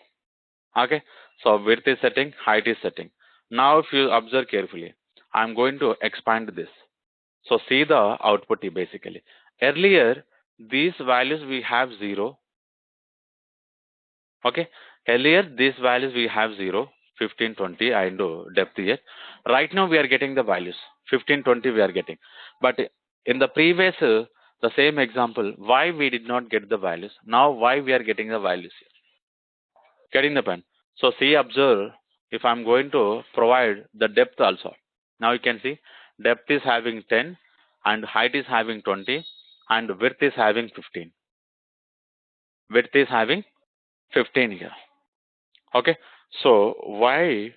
Okay, so width is setting, height is setting. Now if you observe carefully, I'm going to expand this. So see the output here basically. Earlier, these values we have 0. Okay, earlier these values we have 0, 15, 20 and depth here. Right now we are getting the values 15, 20 we are getting. But in the previous, the same example, why we did not get the values? Now why we are getting the values here? Getting the pen. So see, observe, if I'm going to provide the depth also. Now you can see depth is having 10 and height is having 20 and width is having 15. Width is having 15 here. Okay. So why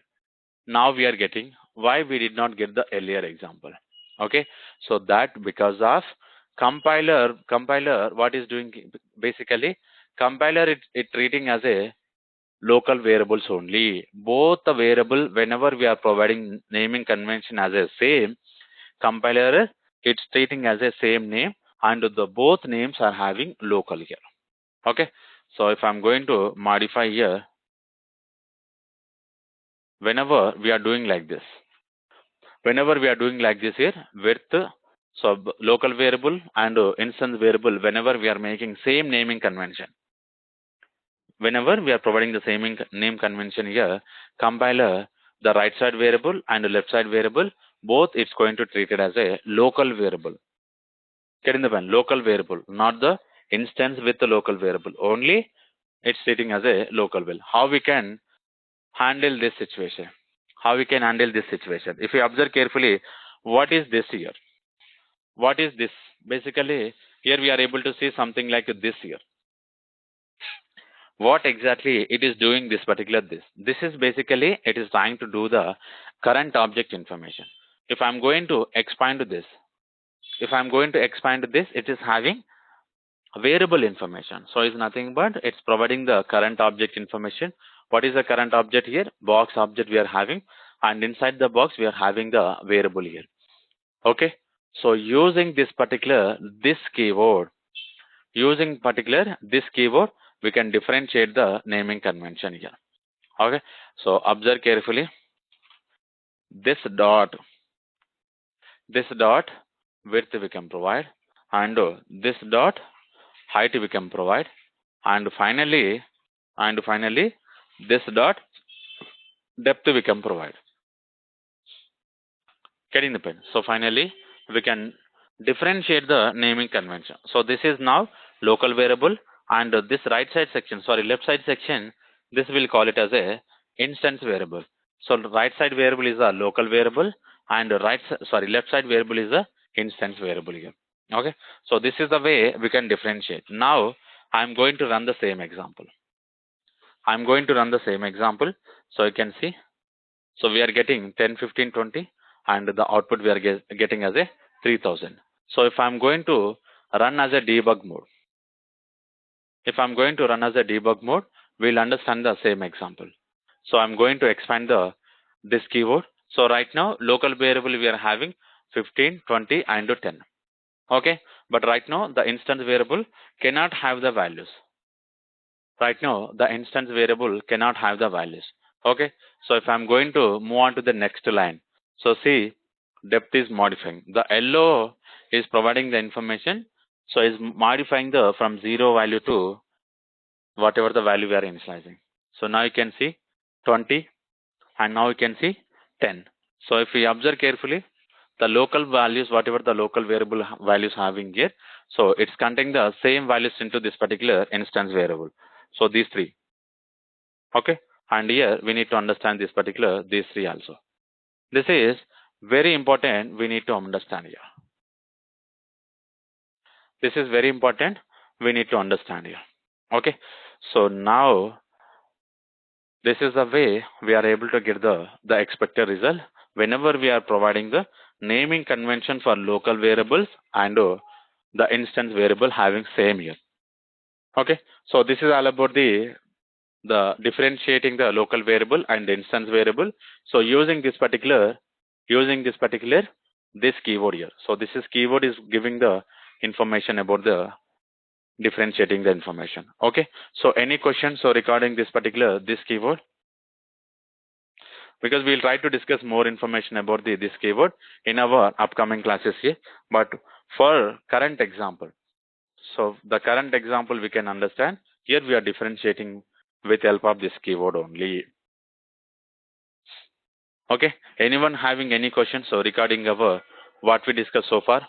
now we are getting, why we did not get the earlier example? Okay. So that because of compiler what is doing basically, compiler it treating as a local variables only. Both the variable, whenever we are providing naming convention as a same, compiler it's treating as a same name and the both names are having local here. Okay, so if I'm going to modify here, whenever we are doing like this, here width, so local variable and instance variable, whenever we are making same naming convention, whenever we are providing the same name convention here, compiler, the right side variable and the left side variable, both it's going to treat it as a local variable. Get in the pen, local variable, not the instance with the local variable. Only it's treating as a local variable. How we can handle this situation? How we can handle this situation? If you observe carefully, what is this here? What is this? Basically, here we are able to see something like this here. What exactly it is doing this particular this? This is basically, it is trying to do the current object information. If I'm going to expand this, it is having variable information. So it's nothing but it's providing the current object information. What is the current object here? Box object we are having, and inside the box we are having the variable here. Okay. So using this keyword, we can differentiate the naming convention here. Okay, so observe carefully. This dot width we can provide, and this dot height we can provide, and finally this dot depth we can provide. Getting the pen. So finally we can differentiate the naming convention. So this is now local variable, and this left side section, this will call it as a instance variable. So right side variable is a local variable and left side variable is a instance variable here. Okay, so this is the way we can differentiate. Now I'm going to run the same example. So you can see, so we are getting 10, 15, 20 and the output we are getting as a 3000. So if I'm going to run as a debug mode, we'll understand the same example. So I'm going to expand this keyword. So right now local variable we are having 15, 20 and 10. Okay, but right now the instance variable cannot have the values. Okay, so if I'm going to move on to the next line, so see, depth is modifying. The yellow is providing the information, so is modifying the from 0 value to whatever the value we are initializing. So now you can see 20 and now you can see 10. So if we observe carefully, the local values, whatever the local variable values having here, so it's containing the same values into this particular instance variable. So these three. Okay. And here we need to understand this particular, these three also. This is very important. We need to understand here. This is very important. We need to understand here. Okay. So now this is the way we are able to get the expected result whenever we are providing the naming convention for local variables and the instance variable having same here. Okay. So this is all about the differentiating the local variable and the instance variable. So using this particular this keyword here. So this is keyword is giving the information about the differentiating the information. Okay. So any questions so regarding this particular this keyword? Because we'll try to discuss more information about this keyword in our upcoming classes here. But for current example, so the current example we can understand here we are differentiating with help of this keyword only. Okay. Anyone having any questions so regarding our what we discussed so far?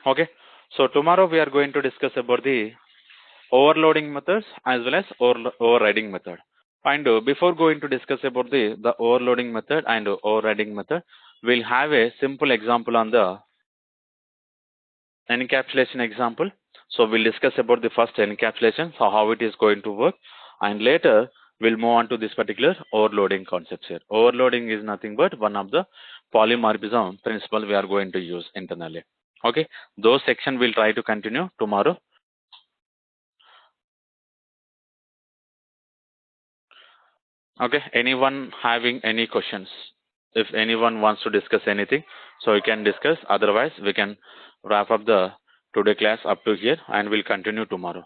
Okay. So tomorrow we are going to discuss about the overloading methods as well as overriding method. And before going to discuss about the overloading method and overriding method, we'll have a simple example on the encapsulation example. So we'll discuss about the first encapsulation, so how it is going to work, and later we'll move on to this particular overloading concepts here. Overloading is nothing but one of the polymorphism principle we are going to use internally. Okay, those section we'll try to continue tomorrow. Okay, anyone having any questions? If anyone wants to discuss anything, so we can discuss. Otherwise, we can wrap up the today class up to here and we'll continue tomorrow.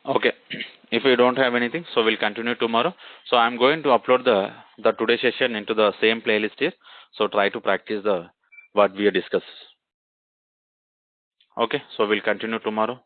Okay, if we don't have anything, so we'll continue tomorrow. So I'm going to upload the today session into the same playlist here. So try to practice the what we discussed. Okay, so we'll continue tomorrow.